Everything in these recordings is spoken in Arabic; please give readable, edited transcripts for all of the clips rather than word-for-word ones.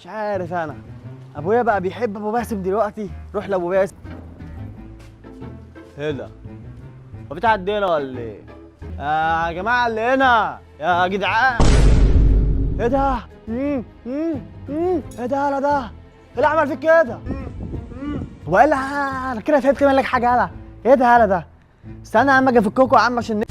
مش عارف انا. ابويا بقى بيحب ابو باسم دلوقتي. روح لابو باسم. ايه ده؟ هو في تعدينا ولا ايه؟ يا جماعه اللي هنا يا جدعان. ايه ده؟ ايه ده؟ لا ده ايه اللي عمل فيك كده؟ هو ايه اللي انا كده فهمت منك حاجه؟ هلا ايه ده؟ هلا ده استنى يا عم اجي افككوا يا عم عشان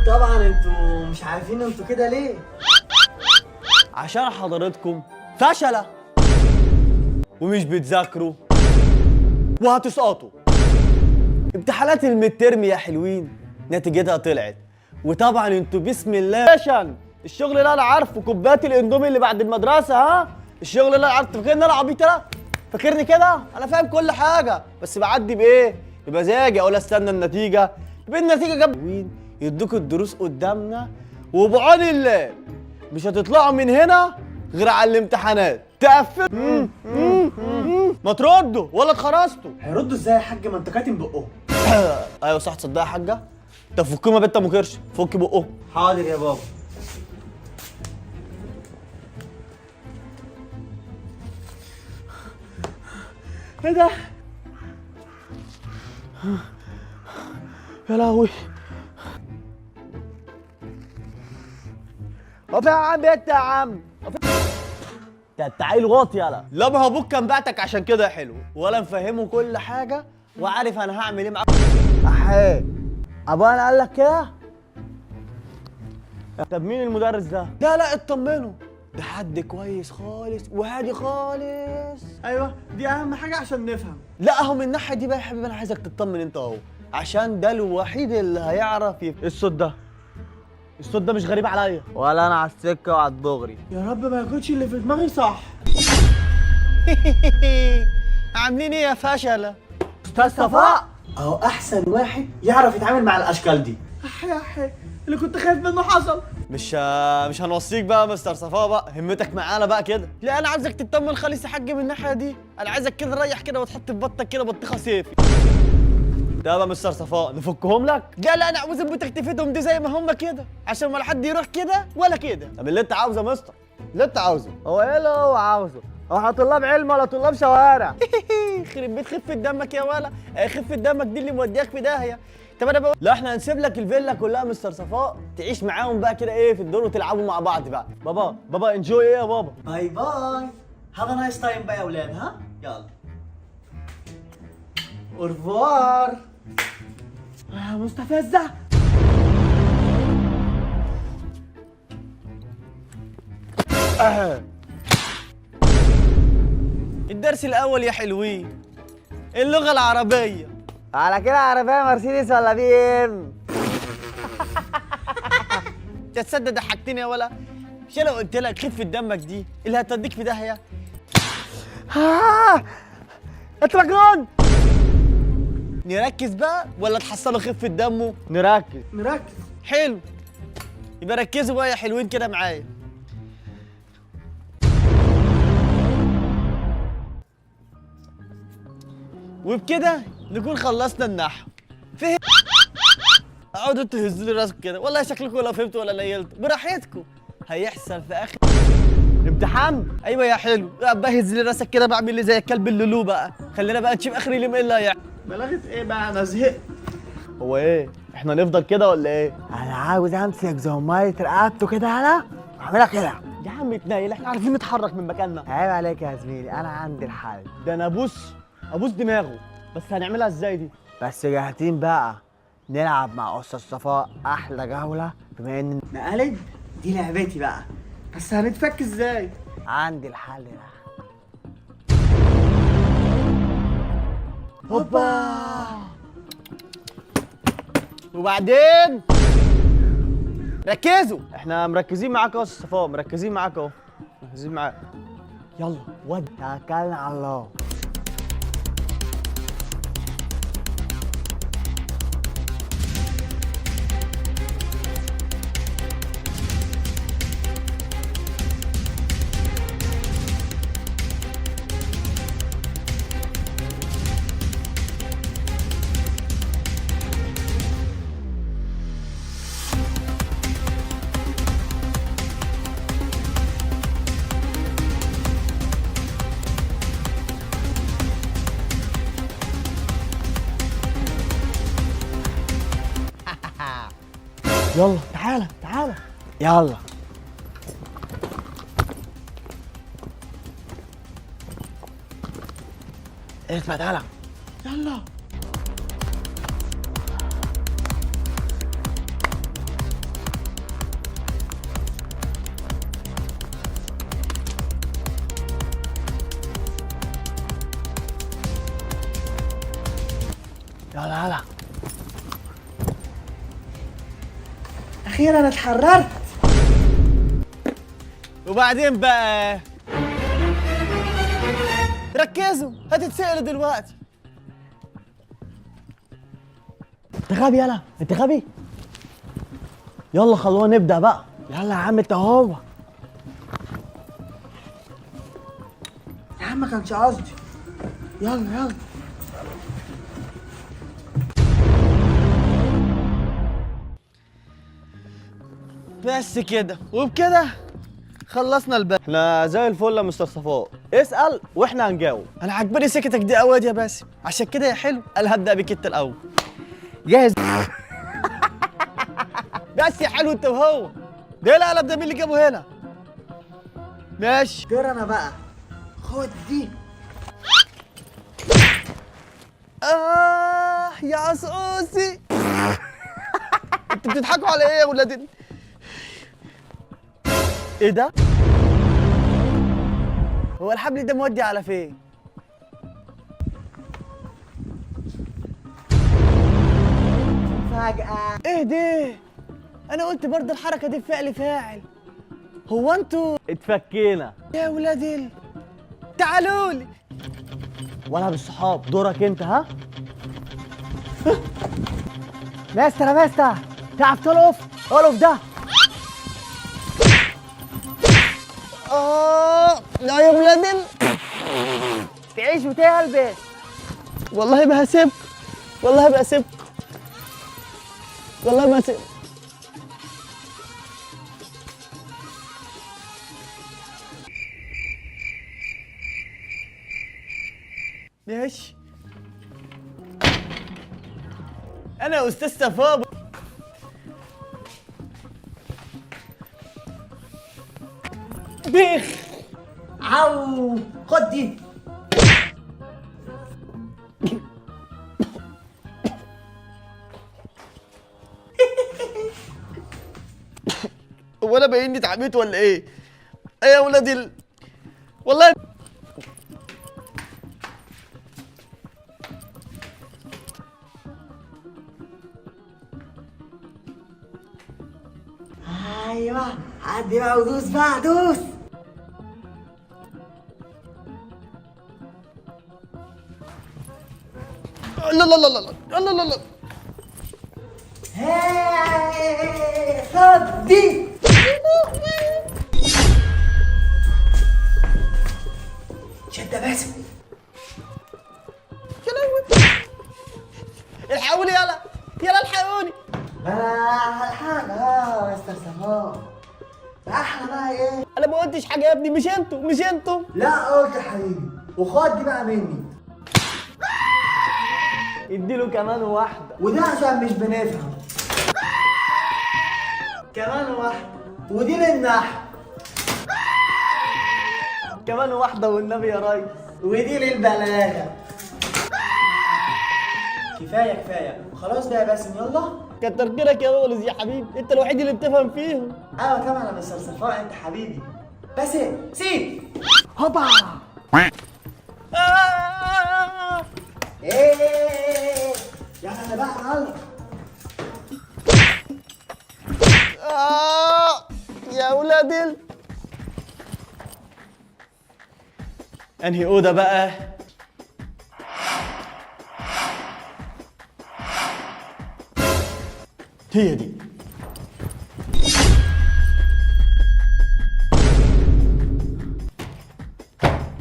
طبعا انتوا مش عارفين انتوا كده ليه؟ عشان حضرتكم فشلة ومش بتذاكروا وهتسقطوا. امتحانات المترم يا حلوين نتيجتها طلعت، وطبعا انتوا بسم الله عشان الشغل اللي انا عارفه كوبايات الاندومي اللي بعد المدرسه. ها الشغل اللي انا عارفه. فاكرني انا عبيط؟ انا فاكرني كده؟ انا فاهم كل حاجه بس بعدي بايه؟ بمزاجي. اقول استنى النتيجه، يبقى النتيجه جاب يدوكوا الدروس قدامنا وبعون الله مش هتطلعوا من هنا غير على الامتحانات. تقفلوا ما تردوا ولا اتخرجتوا. هيردوا ازاي يا حاج؟ ما انت كاتم بقهم. ايوه صح، تصدق يا حاجه؟ طب فكهم يا بنت ام كرش، فك بقهم. حاضر يا بابا. ايه ده؟ يا لهوي. هو في يا عم انت يا عم؟ انت عيل واطي يالا. لا ما هو ابوك كان بعتك عشان كده يا حلو، ولا مفهمه كل حاجه وعارف انا هعمل ايه معاك. احيه ابويا انا قال لك كده؟ طب مين المدرس ده؟ لا لا اطمنوا، ده حد كويس خالص وهادي خالص. ايوه دي اهم حاجه عشان نفهم. لا اهو من الناحيه دي بقى يا حبيبي انا عايزك تطمن انت اهو، عشان ده الوحيد اللي هيعرف الصوت ده. الصوت ده مش غريب عليا ولا انا على السكه وعلى الدغري. يا رب ما يكونش اللي في دماغي صح. عاملين ايه يا فشله؟ استاذ صفاء اهو احسن واحد يعرف يتعامل مع الاشكال دي. احي اللي كنت خايف منه حصل. مش هنوصيك بقى يا مستر صفاء بقى، همتك معانا بقى كده. لا انا عايزك تطمن خالص يا حاج من الناحيه دي، انا عايزك كده ريح كده وتحط في بطنك كده بطيخه صيفي. ده بقى مستر صفاء نفكهم لك؟ لا انا عاوز ابوتك تفيدهم دي زي ما هم كده عشان ولا حد يروح كده ولا كده. طب اللي انت عاوزه يا مستر، اللي انت عاوزه. هو ايه اللي هو عاوزه؟ هو طلاب علم ولا طلاب شوارع؟ يخرب بيت خفه دمك يا ولا، خفه دمك دي اللي مودياك في داهيه. طب انا بقول لا احنا هنسيب لك الفيلا كلها مستر صفاء تعيش معاهم بقى كده ايه في الدور وتلعبوا مع بعض بقى. بابا انجوي ايه يا بابا؟ باي باي. هذا نايس تايم بقى يا اولاد. ها يلا اورفوار. مستفزه. الدرس الاول يا حلوين اللغه العربيه. على كده عربية مرسيدس ولا بي ام؟ تصدق ضحكتني يا ولا. مش انا قلت لك خفه دمك دي اللي هتوديك في داهيه؟ انت مجنون؟ نركز بقى ولا تحصلوا خفه دمه؟ نركز. حلو، يبقى ركزوا بقى يا حلوين كده معايا. وبكده نكون خلصنا النحو. فهم؟ اقعدوا تهزوا لي راسكم كده، والله شكلكم ولا فهمتوا ولا نيلتوا، براحتكم. هيحصل في اخر امتحان؟ ايوه يا حلو، بقى هز لي راسك كده، بعمل لي زي الكلب اللولو بقى. خلينا بقى نشوف اخر اليوم ايه اللي هيحصل. بلاغة ايه بقى؟ انا زهقت. هو ايه؟ احنا نفضل كده ولا ايه؟ انا عاوز امسك زماية رقبته كده هلا واعملها كده. يا عم اتنيل، احنا عارفين نتحرك من مكاننا. عيب عليك يا زميلي، انا عندي الحل. ده انا ابوس دماغه، بس هنعملها ازاي دي؟ بس جاهزين بقى نلعب مع استاذ صفاء احلى جولة، بما ان مقالب دي لعبتي بقى، بس هنتفك ازاي؟ عندي الحل ده. هوبا. وبعدين ركزوا، احنا مركزين معاك اهو يا استاذ صفاء، مركزين معاك اهو، مركزين معاك. يلا ودي. توكلنا على الله. يلا تعالى تعالى. يلا. اسمع تعالى. يلا. يلا يلا. اخيرا اتحررت. وبعدين بقى ركزوا، هتتسألوا دلوقتي. انت غبي يلا، انت غبي. يلا خلونا نبدأ بقى. يلا يا عم انت هو. يا عم ما كانش قصدي. يلا يلا. بس كده، وبكده خلصنا الباب. احنا زي الفل يا مستر صفاء، اسأل واحنا هنجاوب. انا عجباني سكتك دي قوي يا باسم، عشان كده يا حلو قال هبدأ بيك انت الاول. جاهز. بس يا حلو انت وهو. ده القلم ده مين اللي جابه هنا؟ ماشي. دور انا بقى. خد دي. يا عصوصي. انتوا بتضحكوا على ايه يا ولاد ايه ده؟ هو الحبل ده مودي على فين؟ فجأة. ايه ده؟ انا قلت برضه الحركة دي بفعل فاعل. هو انتوا اتفكينا يا ولاد تعالوا لي. ولا بالصحاب، دورك انت ها؟ ماستر يا ماستر، تعرف تلقف؟ القف ده. لا يا ولاد تعيش وتلبس. والله ما هسيبكم، والله ما هسيبكم، والله ما هسيبكم. ماشي. انا استاذ صفاء. بيخ. عو. خد دي. هو انا باين اني اتعميت ولا ايه؟ ايه يا ولاد والله ايوه عدي بقى ودوس بقى دوس. لا لا لا لا لا لا لا لا. هاي خد دي. شد باسم. يا لهوي. الحقوني يلا، يلا الحقوني. انا الحق يا مستر صفاء. احلى بقى ايه؟ انا ما قلتش حاجه يا ابني، مش انتوا مش انتوا. لا قلت يا حبيبي. وخد دي بقى مني. اديله كمان واحده. وده عشان مش بنفهم. كمان واحدة. ودي للنحو. كمان واحده والنبي يا ريس. ودي للبلاغة. كفاية كفاية. خلاص بقى يا باسم يلا. كتر خيرك يا مولز يا حبيبي، انت الوحيد اللي بتفهم فيهم. ايوه طبعا يا مستر صفاء انت حبيبي. باسم سيب. هوبا. ايه يلا بقى يلا. يا ولاد انهي اوضه بقى؟ هي دي.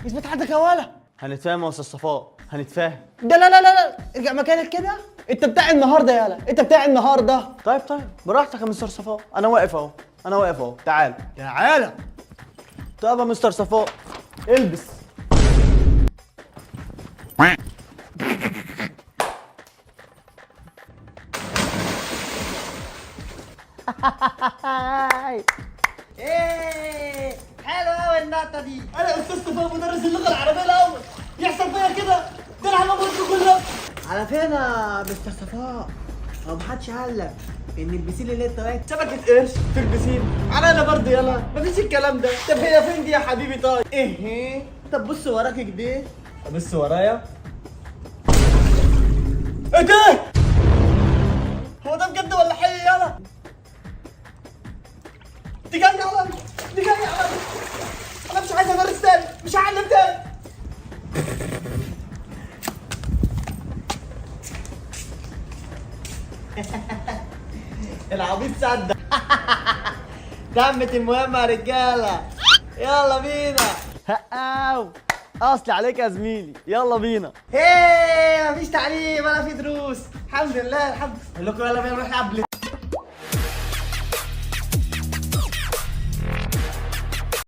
اثبت عندك يا ولا. هنتفاهم يا استاذ صفاء، هنتفاهم. ده لا لا لا لا، ارجع مكانك كده. انت بتاع النهارده يالا، انت بتاع النهارده. طيب براحتك يا مستر صفاء، انا واقف اهو، انا واقف اهو. تعال تعالى. طب يا مستر صفاء البس. ايه حلوه قوي النقطه دي. انا استاذ صفاء مدرس اللغه العربيه الاول، يحصل فيا كده؟ ده انا هموت كلها. على فين يا مستر صفاء؟ هو محدش قال لك ان البسين اللي انت واقف شبكه قرش في البسين؟ انا برضه يلا مفيش الكلام ده. طب هي فين دي يا حبيبي؟ طيب ايه؟ طب بص وراك كده. بص ورايا. ايه ده؟ هو ده بجد ولا حقيقي؟ يلا دي جايه على دي جايه على. انا مش عايز ادرس تاني، مش هعلم تاني. العبيط صدق. تمت المهمة يا رجالة، يلا بينا. هقاو اصلي عليك يا زميلي، يلا بينا. هيه مفيش تعليم ولا في دروس، الحمد لله الحمد لله. اقول لكم يلا بينا نروح نلعب